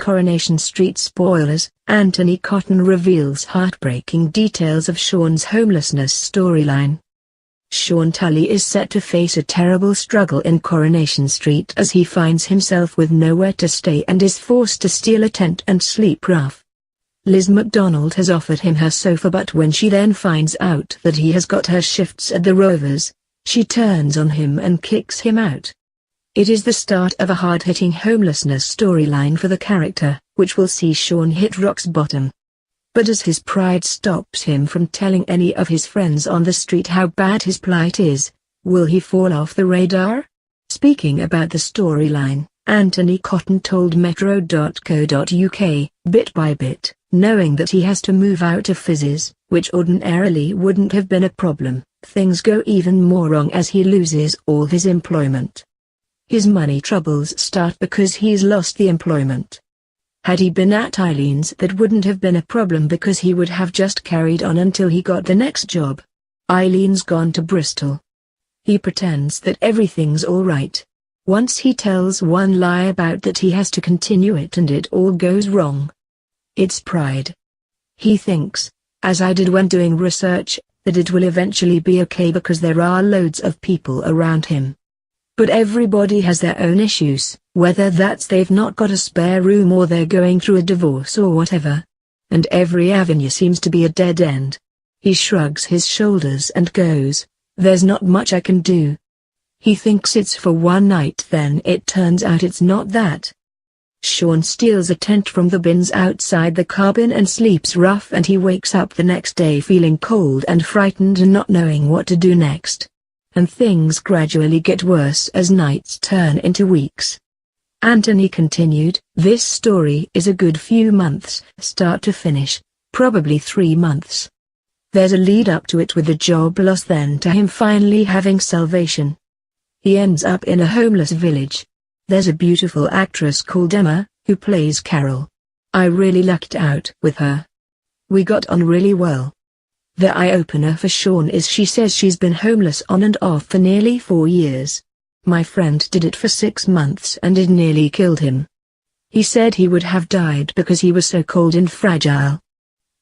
Coronation Street spoilers, Antony Cotton reveals heartbreaking details of Sean's homelessness storyline. Sean Tully is set to face a terrible struggle in Coronation Street as he finds himself with nowhere to stay and is forced to steal a tent and sleep rough. McDonald has offered him her sofa, but when she then finds out that he has got her shifts at the Rovers, she turns on him and kicks him out. It is the start of a hard-hitting homelessness storyline for the character, which will see Sean hit rock's bottom. But as his pride stops him from telling any of his friends on the street how bad his plight is, will he fall off the radar? Speaking about the storyline, Antony Cotton told Metro.co.uk, bit by bit, knowing that he has to move out of Fizzes, which ordinarily wouldn't have been a problem, things go even more wrong as he loses all his employment. His money troubles start because he's lost the employment. Had he been at Eileen's, that wouldn't have been a problem because he would have just carried on until he got the next job. Eileen's gone to Bristol. He pretends that everything's alright. Once he tells one lie about that he has to continue it and it all goes wrong. It's pride. He thinks, as I did when doing research, that it will eventually be okay because there are loads of people around him. But everybody has their own issues, whether that's they've not got a spare room or they're going through a divorce or whatever. And every avenue seems to be a dead end. He shrugs his shoulders and goes, "There's not much I can do." He thinks it's for one night, then it turns out it's not that. Sean steals a tent from the bins outside the cabin and sleeps rough, and he wakes up the next day feeling cold and frightened and not knowing what to do next. And things gradually get worse as nights turn into weeks. Antony continued, "This story is a good few months, start to finish, probably 3 months. There's a lead up to it with the job loss, then to him finally having salvation. He ends up in a homeless village. There's a beautiful actress called Emma, who plays Carol. I really lucked out with her. We got on really well. The eye-opener for Sean is she says she's been homeless on and off for nearly 4 years. My friend did it for 6 months and it nearly killed him. He said he would have died because he was so cold and fragile."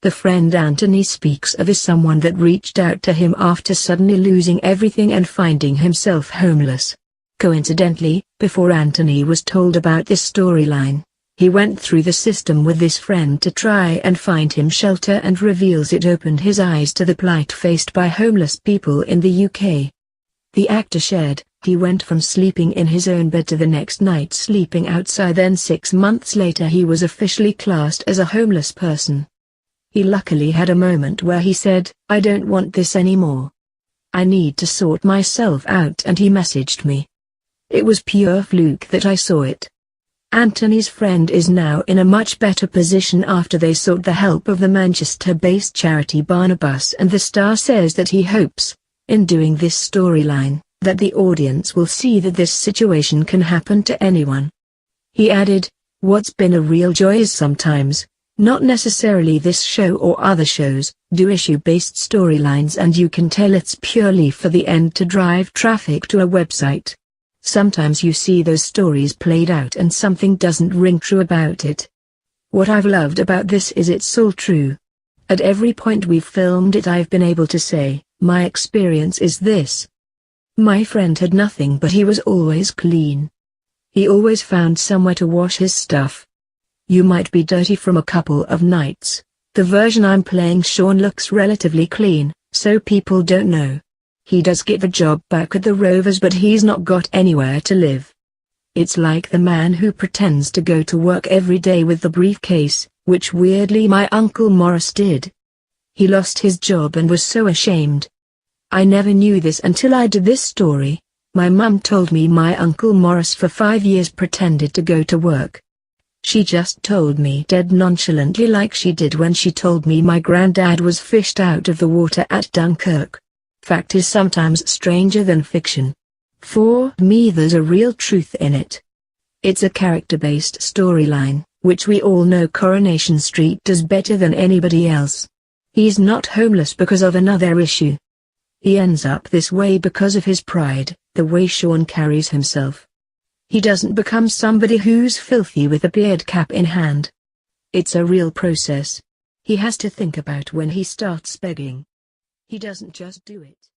The friend Antony speaks of is someone that reached out to him after suddenly losing everything and finding himself homeless. Coincidentally, before Antony was told about this storyline, he went through the system with this friend to try and find him shelter, and reveals it opened his eyes to the plight faced by homeless people in the UK. The actor shared, he went from sleeping in his own bed to the next night sleeping outside, then 6 months later he was officially classed as a homeless person. He luckily had a moment where he said, "I don't want this anymore. I need to sort myself out," and he messaged me. It was pure fluke that I saw it. Antony's friend is now in a much better position after they sought the help of the Manchester-based charity Barnabas, and the star says that he hopes, in doing this storyline, that the audience will see that this situation can happen to anyone. He added, "What's been a real joy is sometimes, not necessarily this show or other shows, do issue-based storylines and you can tell it's purely for the end to drive traffic to a website. Sometimes you see those stories played out and something doesn't ring true about it. What I've loved about this is it's all true. At every point we've filmed it I've been able to say, my experience is this. My friend had nothing but he was always clean. He always found somewhere to wash his stuff. You might be dirty from a couple of nights. The version I'm playing Sean looks relatively clean, so people don't know. He does get the job back at the Rovers but he's not got anywhere to live. It's like the man who pretends to go to work every day with the briefcase, which weirdly my Uncle Morris did. He lost his job and was so ashamed. I never knew this until I did this story. My mum told me my Uncle Morris for 5 years pretended to go to work. She just told me dead nonchalantly, like she did when she told me my granddad was fished out of the water at Dunkirk. Fact is sometimes stranger than fiction. For me there's a real truth in it. It's a character-based storyline, which we all know Coronation Street does better than anybody else. He's not homeless because of another issue. He ends up this way because of his pride, the way Sean carries himself. He doesn't become somebody who's filthy with a beard cap in hand. It's a real process. He has to think about when he starts begging. He doesn't just do it.